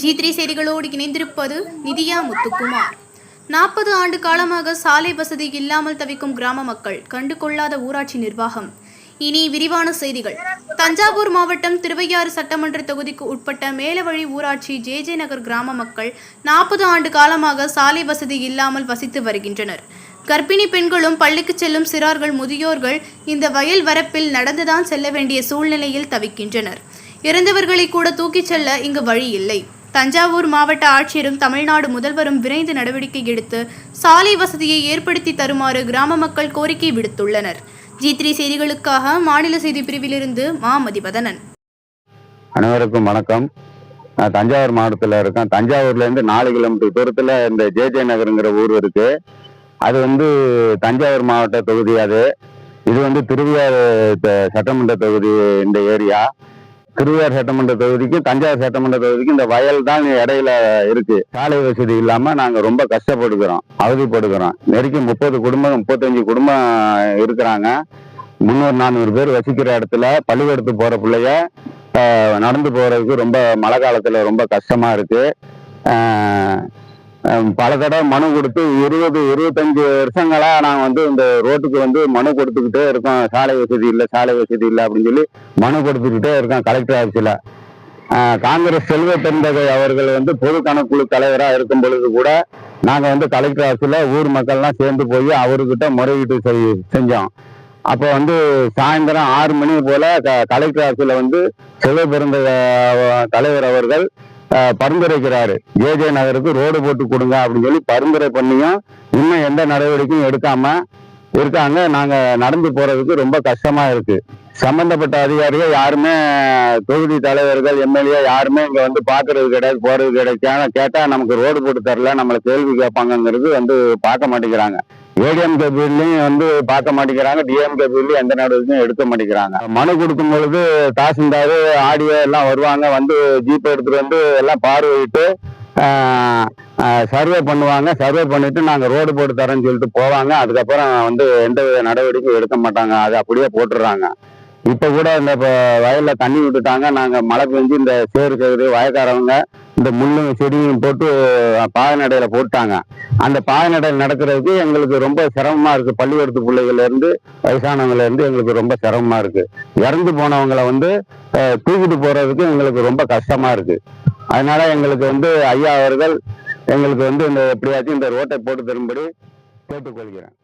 G3 செய்திகளோடு இணைந்திருப்பது நிதியா முத்துக்குமார். 40 ஆண்டு காலமாக சாலை வசதி இல்லாமல் தவிக்கும் கிராம மக்கள் கண்டுகொள்ளாத ஊராட்சி நிர்வாகம். இனி விரிவான செய்திகள். தஞ்சாவூர் மாவட்டம் திருவையாறு சட்டமன்ற தொகுதிக்கு உட்பட்ட மேலவழி ஊராட்சி ஜே நகர் கிராம மக்கள் 40 ஆண்டு காலமாக சாலை வசதி இல்லாமல் வசித்து வருகின்றனர். கர்ப்பிணி பெண்களும் பள்ளிக்கு செல்லும் சிறார்கள் முதியோர்கள் இந்த வயல் வரப்பில் நடந்துதான் செல்ல வேண்டிய சூழ்நிலையில் தவிக்கின்றனர். இறந்தவர்களை கூட தூக்கிச் செல்ல இங்கு வழி இல்லை. தஞ்சாவூர் மாவட்ட ஆட்சியரும் தமிழ்நாடு முதல்வரும் விரைந்து நடவடிக்கை எடுத்து சாலை வசதியை ஏற்படுத்தி தருமாறு கிராம மக்கள் கோரிக்கை விடுத்துள்ளனர். G3 செய்திகளுக்காக மாநில செய்தி பிரிவிலிருந்து மதிவதனன். அனைவருக்கும் வணக்கம். தஞ்சாவூர் மாவட்டத்தில் இருக்கேன். தஞ்சாவூர்ல இருந்து 4 கிலோமீட்டர் தூரத்துல இந்த ஜே நகருங்கிற ஊர் இருக்கு. அது தஞ்சாவூர் மாவட்ட தொகுதி. இது திருவையாறு சட்டமன்ற தொகுதி. இந்த ஏரியா திருவையாறு சட்டமன்ற தொகுதிக்கும் தஞ்சாவூர் சட்டமன்ற தொகுதிக்கும் இந்த வயல் தான் இடையில இருக்கு. சாலை வசதி இல்லாம நாங்க ரொம்ப கஷ்டப்படுகிறோம், அவதிப்படுகிறோம். நெருக்கி 30 குடும்பம் 35 குடும்பம் இருக்கிறாங்க. 300-400 பேர் வசிக்கிற இடத்துல பள்ளிக்கூடத்துக்கு போற பிள்ளைய நடந்து போறதுக்கு ரொம்ப மழை காலத்துல ரொம்ப கஷ்டமா இருக்கு. பல தடவை மனு கொடுத்து 20-25 வருஷங்களா நாங்க இந்த ரோட்டுக்கு மனு கொடுத்துக்கிட்டே இருக்கோம். சாலை வசதி இல்லை அப்படின்னு சொல்லி மனு கொடுத்துக்கிட்டே இருக்கோம் கலெக்டர் ஆஃபீஸில். காங்கிரஸ் செல்வ பெருந்தகை அவர்கள் பொது கணக்குழு தலைவராக இருக்கும் பொழுது கூட நாங்கள் கலெக்டர் ஆஃபீஸில் ஊர் மக்கள்லாம் சேர்ந்து போய் அவர்கிட்ட முறையீட்டு செஞ்சோம். அப்போ சாயந்தரம் 6 மணி போல கலெக்டர் ஆஃபீஸில் செல்வ பெருந்தகை தலைவர் அவர்கள் பரிந்துரைக்கிறாரு, ஜே நகருக்கு ரோடு போட்டு கொடுங்க அப்படின்னு சொல்லி பரிந்துரை பண்ணியும் இன்னும் எந்த நடவடிக்கையும் எடுக்காம இருக்காங்க. நாங்க நடந்து போறதுக்கு ரொம்ப கஷ்டமா இருக்கு. சம்பந்தப்பட்ட அதிகாரிகள் யாருமே, தொகுதி தலைவர்கள், எம்எல்ஏ யாருமே இங்க பாக்குறது கிடையாது, போறது கிடையாது. கேட்டா நமக்கு ரோடு போட்டு தரல, நம்மளை கேள்வி கேட்பாங்கிறது பார்க்க மாட்டேங்கிறாங்க. ஏடிஎம்கே பில்லையும் பார்க்க மாட்டேங்கிறாங்க, டிஎம்கே பில்லையும் எந்த நடவடிக்கையும் எடுக்க மாட்டேங்கிறாங்க. மனு கொடுக்கும் பொழுது தாசில்தார் ஆடியோ எல்லாம் வருவாங்க, ஜீப்பை எடுத்துட்டு எல்லாம் பார்வையிட்டு சர்வே பண்ணுவாங்க. சர்வே பண்ணிட்டு நாங்க ரோடு போட்டு தரேன்னு சொல்லிட்டு போவாங்க. அதுக்கப்புறம் எந்த வித நடவடிக்கையும் எடுக்க மாட்டாங்க, அதை அப்படியே போட்டுடுறாங்க. இப்ப கூட இந்த வயல்ல தண்ணி விட்டுட்டாங்க. நாங்க மழை பெஞ்சு இந்த சேரு வயக்காரவங்க இந்த முள்ளும் செடியும் போட்டு பாதநடையில போட்டாங்க. அந்த பாதநடையில் நடக்கிறதுக்கு எங்களுக்கு ரொம்ப சிரமமா இருக்கு. பள்ளிக்கூடத்து பிள்ளைகள்ல இருந்து வயசானவங்கல இருந்து எங்களுக்கு ரொம்ப சிரமமா இருக்கு. இறந்து போனவங்களை தூக்கிட்டு போறதுக்கு எங்களுக்கு ரொம்ப கஷ்டமா இருக்கு. அதனால எங்களுக்கு ஐயா அவர்கள் எங்களுக்கு இந்த எப்படியாச்சும் இந்த ரோட்டை போட்டு தரும்படி கேட்டுக்கொள்கிறேன்.